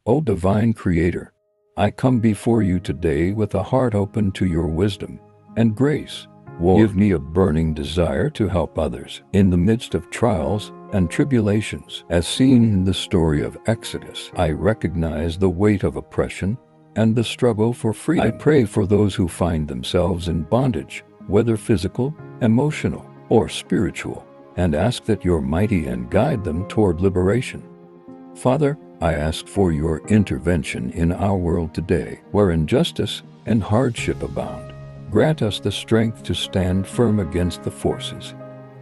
O divine Creator, I come before you today with a heart open to your wisdom and grace. Give me a burning desire to help others in the midst of trials and tribulations. As seen in the story of Exodus, I recognize the weight of oppression and the struggle for freedom. I pray for those who find themselves in bondage, whether physical, emotional, or spiritual, and ask that you're mighty and guide them toward liberation. Father, I ask for your intervention in our world today, where injustice and hardship abound. Grant us the strength to stand firm against the forces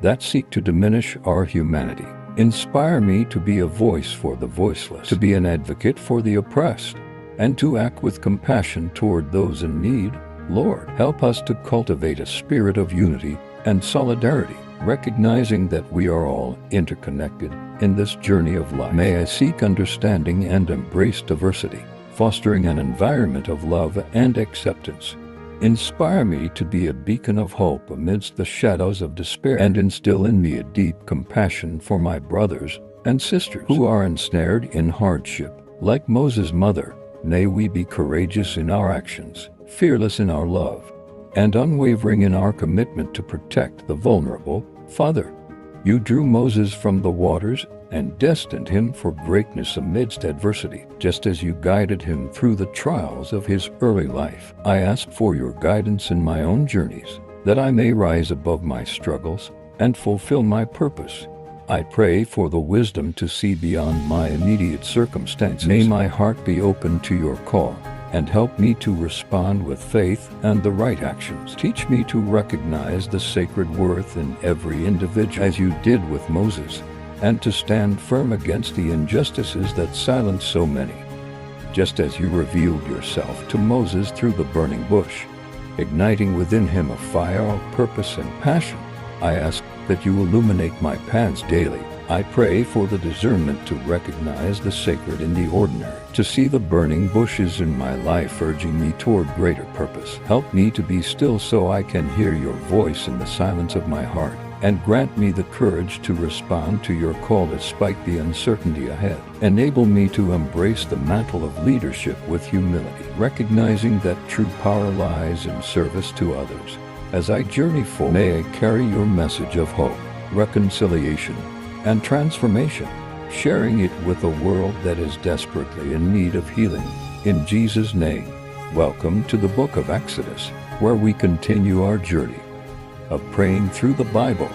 that seek to diminish our humanity. Inspire me to be a voice for the voiceless, to be an advocate for the oppressed, and to act with compassion toward those in need. Lord, help us to cultivate a spirit of unity and solidarity, recognizing that we are all interconnected in this journey of life. May I seek understanding and embrace diversity, fostering an environment of love and acceptance. Inspire me to be a beacon of hope amidst the shadows of despair, and instill in me a deep compassion for my brothers and sisters who are ensnared in hardship. Like Moses' mother, may we be courageous in our actions, fearless in our love, and unwavering in our commitment to protect the vulnerable. Father, you drew Moses from the waters and destined him for greatness amidst adversity, just as you guided him through the trials of his early life. I ask for your guidance in my own journeys, that I may rise above my struggles and fulfill my purpose. I pray for the wisdom to see beyond my immediate circumstances. May my heart be open to your call, and help me to respond with faith and the right actions. Teach me to recognize the sacred worth in every individual, as you did with Moses, and to stand firm against the injustices that silence so many. Just as you revealed yourself to Moses through the burning bush, igniting within him a fire of purpose and passion, I ask that you illuminate my paths daily. I pray for the discernment to recognize the sacred in the ordinary, to see the burning bushes in my life urging me toward greater purpose. Help me to be still so I can hear your voice in the silence of my heart, and grant me the courage to respond to your call despite the uncertainty ahead. Enable me to embrace the mantle of leadership with humility, recognizing that true power lies in service to others. As I journey forward, may I carry your message of hope, reconciliation, and transformation, sharing it with a world that is desperately in need of healing. In Jesus' name, welcome to the book of Exodus, where we continue our journey of praying through the Bible